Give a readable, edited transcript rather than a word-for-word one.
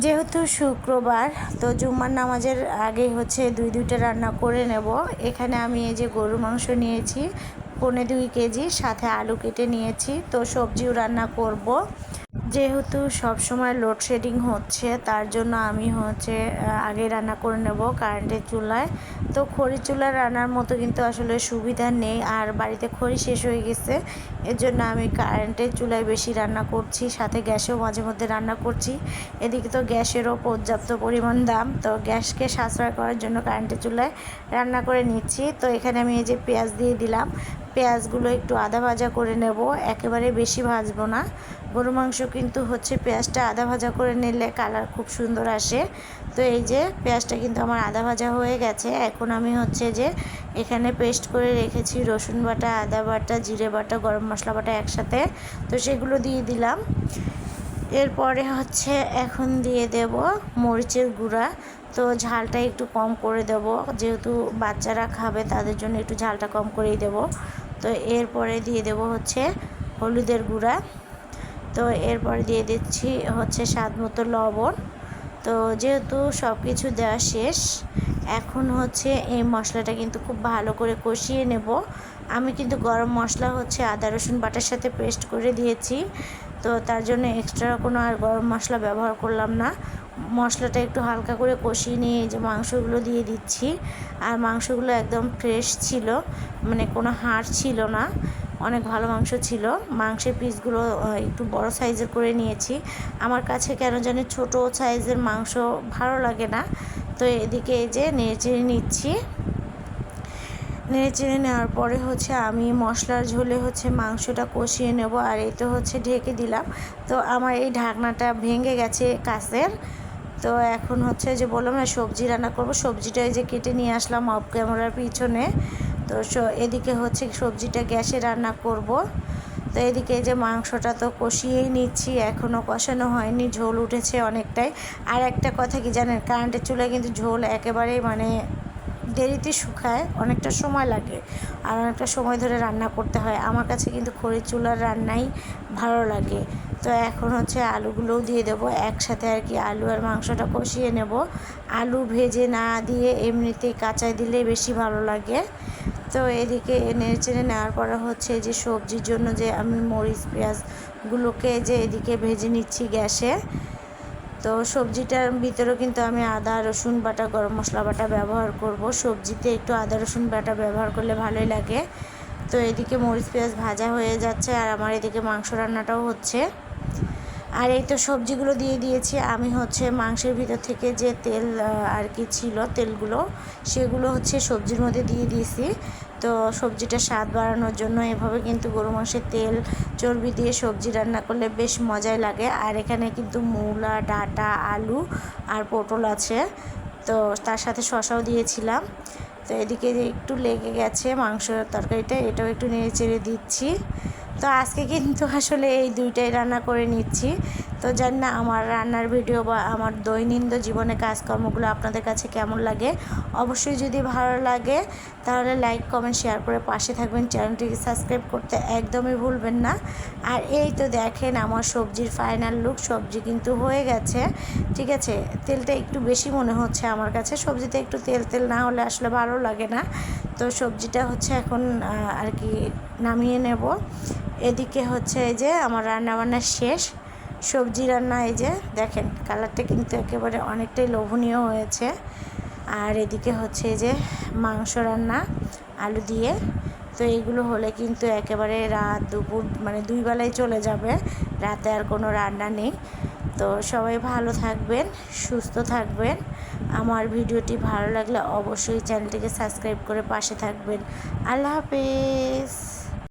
যেহেতু শুক্রবার, তো জুম্মার নামাজের আগে হচ্ছে দুইটা রান্না করে নেব। এখানে আমি এই যে গরুর মাংস নিয়েছি 2.25 কেজি, সাথে আলু কেটে নিয়েছি। তো সবজিও রান্না করব। যেহেতু সবসময় লোডশেডিং হচ্ছে, তার জন্য আমি হচ্ছে আগে রান্না করে নেব কারেন্টের চুলায়। তো খড়ি চুলায় রান্নার মতো কিন্তু আসলে সুবিধা নেই, আর বাড়িতে খড়ি শেষ হয়ে গেছে। এর জন্য আমি কারেন্টের চুলায় বেশি রান্না করছি, সাথে গ্যাসেও মাঝে মধ্যে রান্না করছি। এদিকে তো গ্যাসেরও পর্যাপ্ত পরিমাণ দাম, তো গ্যাসকে সাশ্রয় করার জন্য কারেন্টের চুলায় রান্না করে নিচ্ছি। তো এখানে আমি এই যে পেঁয়াজ দিয়ে দিলাম। পেঁয়াজগুলো একটু আদা ভাজা করে নেব, একেবারে বেশি ভাজবো না। গরু মাংস কিন্তু হচ্ছে পেঁয়াজটা আদা ভাজা করে নিলে কালার খুব সুন্দর আসে। তো এই যে পেঁয়াজটা কিন্তু আমার আদা ভাজা হয়ে গেছে। এখন আমি হচ্ছে যে এখানে পেস্ট করে রেখেছি রসুন বাটা, আদা বাটা, জিরে বাটা, গরম মশলা বাটা একসাথে, তো সেগুলো দিয়ে দিলাম। এরপরে হচ্ছে এখন দিয়ে দেব মরিচের গুঁড়া। তো ঝালটা একটু কম করে দেব, যেহেতু বাচ্চারা খাবে তাদের জন্য একটু ঝালটা কম করেই দেব। তো এরপরে দিয়ে দেব হচ্ছে হলুদের গুঁড়া। তো এরপরে দিয়ে দিচ্ছি হচ্ছে স্বাদ মতো লবণ। তো যেহেতু সব কিছু দেওয়া শেষ, এখন হচ্ছে এই মশলাটা কিন্তু খুব ভালো করে কষিয়ে নেব। আমি কিন্তু গরম মশলা হচ্ছে আদা রসুন বাটার সাথে পেস্ট করে দিয়েছি, তো তার জন্য এক্সট্রা কোনো আর গরম মশলা ব্যবহার করলাম না। মশলাটা একটু হালকা করে কষিয়ে নিয়ে যে মাংসগুলো দিয়ে দিচ্ছি। আর মাংসগুলো একদম ফ্রেশ ছিল, মানে কোনো হাড় ছিল না, অনেক ভালো মাংস ছিল। মাংসের পিসগুলো একটু বড় সাইজের করে নিয়েছি। আমার কাছে কেন জানি ছোট সাইজের মাংস ভালো লাগে না। তো এদিকে এই যে নেড়েচেড়ে নিচ্ছি। নেড়েচেড়ে নেওয়ার পরে হচ্ছে আমি মশলার ঝোলে হচ্ছে মাংসটা কষিয়ে নেব। আর এই তো হচ্ছে ঢেকে দিলাম। তো আমার এই ঢাকনাটা ভেঙে গেছে কাঁচের। তো এখন হচ্ছে যে বললাম না সবজি রান্না করব, সবজিটা এই যে কেটে নিয়ে আসলাম অফ ক্যামেরার পিছনে। তো এদিকে হচ্ছে সবজিটা গ্যাসে রান্না করব। তো এদিকে যে মাংসটা তো কষিয়েই নিচ্ছি, এখনও কষানো হয়নি, ঝোল উঠেছে অনেকটাই। আর একটা কথা কি জানেন, কারেন্টের চুলায় কিন্তু ঝোল একেবারেই মানে দেরিতে শুকায়, অনেকটা সময় লাগে, আর অনেকটা সময় ধরে রান্না করতে হয়। আমার কাছে কিন্তু খড়ির চুলার রান্নাই ভালো লাগে। তো এখন হচ্ছে আলুগুলোও দিয়ে দেবো একসাথে আর কি, আলু আর মাংসটা কষিয়ে নেব। আলু ভেজে না দিয়ে এমনিতেই কাঁচায় দিলে বেশি ভালো লাগে। তো এদিকে নেড়েচেড়ে নেওয়ার পরে হচ্ছে যে সবজির জন্য যে আমি মরিচ পেঁয়াজগুলোকে যে এদিকে ভেজে নিচ্ছি গ্যাসে। তো সবজিটার ভিতরেও কিন্তু আমি আদা রসুন বাটা, গরম মশলা বাটা ব্যবহার করব। সবজিতে একটু আদা রসুন বাটা ব্যবহার করলে ভালোই লাগে। তো এদিকে মরিচ পেঁয়াজ ভাজা হয়ে যাচ্ছে, আর আমার এদিকে মাংস রান্নাটাও হচ্ছে। আর এই তো সবজিগুলো দিয়ে দিয়েছি। আমি হচ্ছে মাংসের ভিতর থেকে যে তেল আর কি ছিল, তেলগুলো সেগুলো হচ্ছে সবজির মধ্যে দিয়ে দিয়েছি। তো সবজিটা স্বাদ বাড়ানোর জন্য এভাবে কিন্তু গরু মাংসের তেল চর্বি দিয়ে সবজি রান্না করলে বেশ মজাই লাগে। আর এখানে কিন্তু মূলা, ডাঁটা, আলু আর পটল আছে, তো তার সাথে শসাও দিয়েছিলাম। তো এদিকে একটু লেগে গেছে মাংসের তরকারিটা, এটাও একটু নেড়ে চেড়ে দিচ্ছি। তো আজকে কিন্তু আসলে এই দুইটাই রান্না করে নিচ্ছি। তো জানি না আমার রান্নার ভিডিও বা আমার দৈনন্দিন জীবনে কাজকর্মগুলো আপনাদের কাছে কেমন লাগে। অবশ্যই যদি ভালো লাগে তাহলে লাইক কমেন্ট শেয়ার করে পাশে থাকবেন, চ্যানেলটিকে সাবস্ক্রাইব করতে একদমই ভুলবেন না। আর এই তো দেখেন আমার সবজির ফাইনাল লুক, সবজি কিন্তু হয়ে গেছে। ঠিক আছে, তেলটা একটু বেশি মনে হচ্ছে আমার কাছে, সবজিতে একটু তেল তেল না হলে আসলে ভালো লাগে না। তো সবজিটা হচ্ছে এখন আর কি নামিয়ে নেব। এদিকে হচ্ছে এই যে আমার রান্নাবান্না শেষ, সবজি রান্না এই যে দেখেন কালারটা কিন্তু একেবারে অনেকটাই লোভনীয় হয়েছে। আর এদিকে হচ্ছে এই যে মাংস রান্না আলু দিয়ে। তো এইগুলো হলে কিন্তু একেবারে রাত দুপুর মানে দুই বেলায় চলে যাবে, রাতে আর কোনো রান্না নেই। তো সবাই ভালো থাকবেন, সুস্থ থাকবেন। আমার ভিডিওটি ভালো লাগলে অবশ্যই চ্যানেলটিকে সাবস্ক্রাইব করে পাশে থাকবেন। আল্লাহ হাফেজ।